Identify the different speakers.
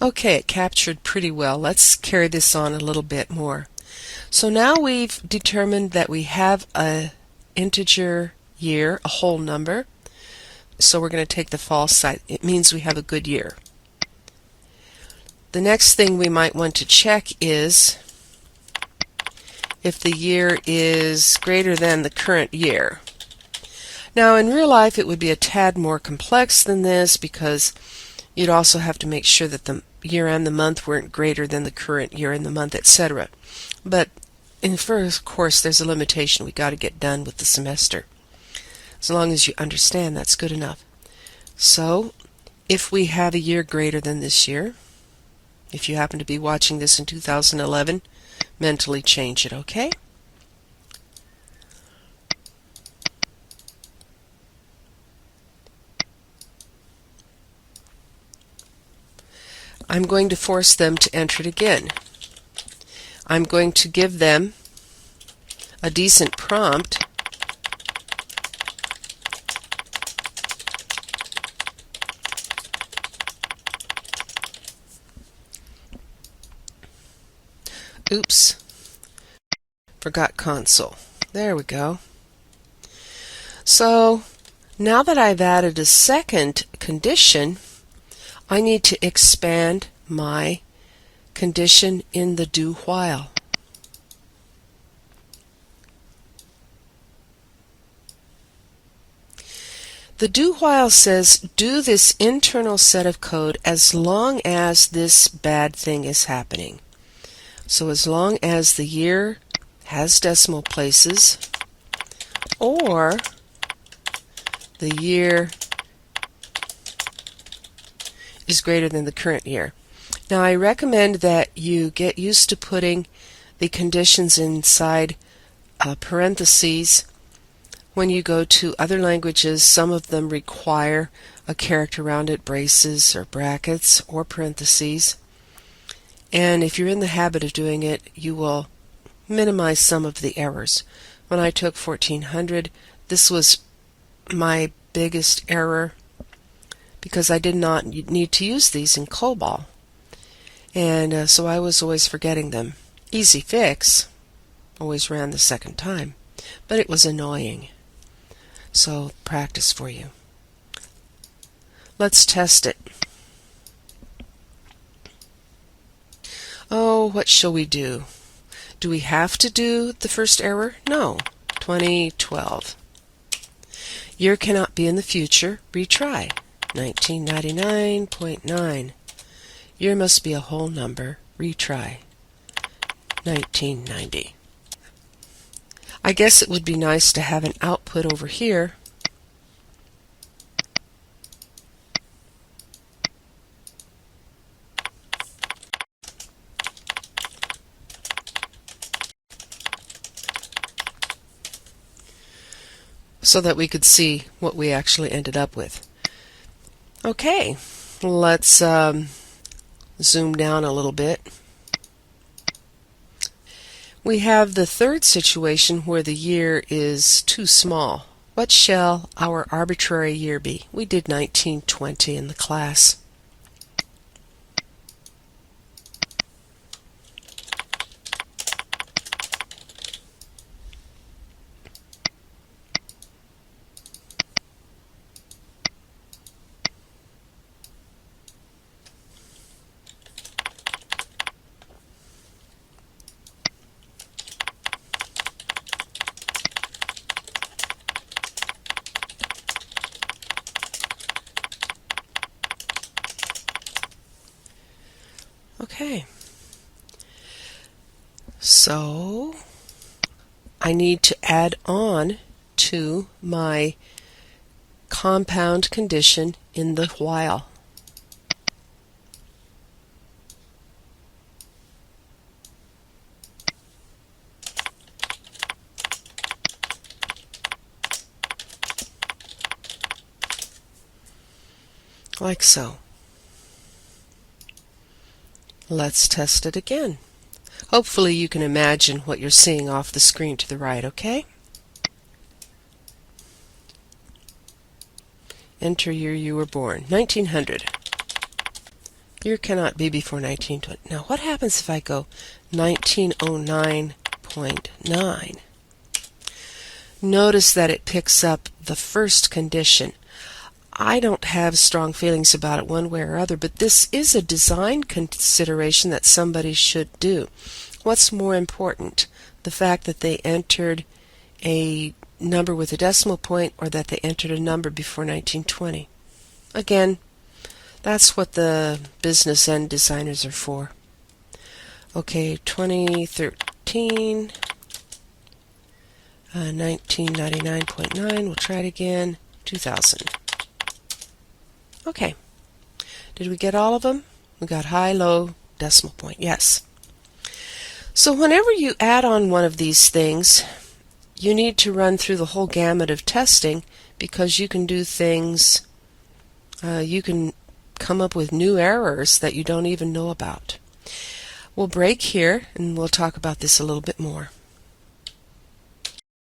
Speaker 1: Okay, it captured pretty well. Let's carry this on a little bit more. So now we've determined that we have a integer year, a whole number. So we're going to take the false side. It means we have a good year. The next thing we might want to check is if the year is greater than the current year. Now in real life it would be a tad more complex than this because you'd also have to make sure that the year and the month weren't greater than the current year and the month, etc. But in the first course there's a limitation. We got to get done with the semester. As long as you understand, that's good enough. So if we have a year greater than this year, if you happen to be watching this in 2011, mentally change it, okay? I'm going to force them to enter it again. I'm going to give them a decent prompt. Oops, forgot console. There we go. So now that I've added a second condition, I need to expand my condition in the do while. The do while says do this internal set of code as long as this bad thing is happening. So as long as the year has decimal places or the year is greater than the current year. Now I recommend that you get used to putting the conditions inside parentheses. When you go to other languages, some of them require a character around it, braces or brackets or parentheses. And if you're in the habit of doing it, you will minimize some of the errors. When I took 1400, this was my biggest error because I did not need to use these in COBOL. And so I was always forgetting them. Easy fix, always ran the second time, but it was annoying. So practice for you. Let's test it. Oh, what shall we do? Do we have to do the first error? No. 2012. Year cannot be in the future. Retry. 1999.9. Year must be a whole number. Retry. 1990. I guess it would be nice to have an output over here. So that we could see what we actually ended up with. Okay, let's zoom down a little bit. We have the third situation where the year is too small. What shall our arbitrary year be? We did 1920 in the class. Okay, so I need to add on to my compound condition in the while. Like so. Let's test it again. Hopefully you can imagine what you're seeing off the screen to the right, okay? Enter year you were born. 1900. Year cannot be before 1920. Now what happens if I go 1909.9? Notice that it picks up the first condition. I don't have strong feelings about it one way or other, but this is a design consideration that somebody should do. What's more important, the fact that they entered a number with a decimal point or that they entered a number before 1920? Again, that's what the business end designers are for. Okay, 2013, 1999.9, we'll try it again, 2000. Okay, did we get all of them? We got high, low, decimal point, yes. So whenever you add on one of these things, you need to run through the whole gamut of testing, because you can do things, you can come up with new errors that you don't even know about. We'll break here and we'll talk about this a little bit more.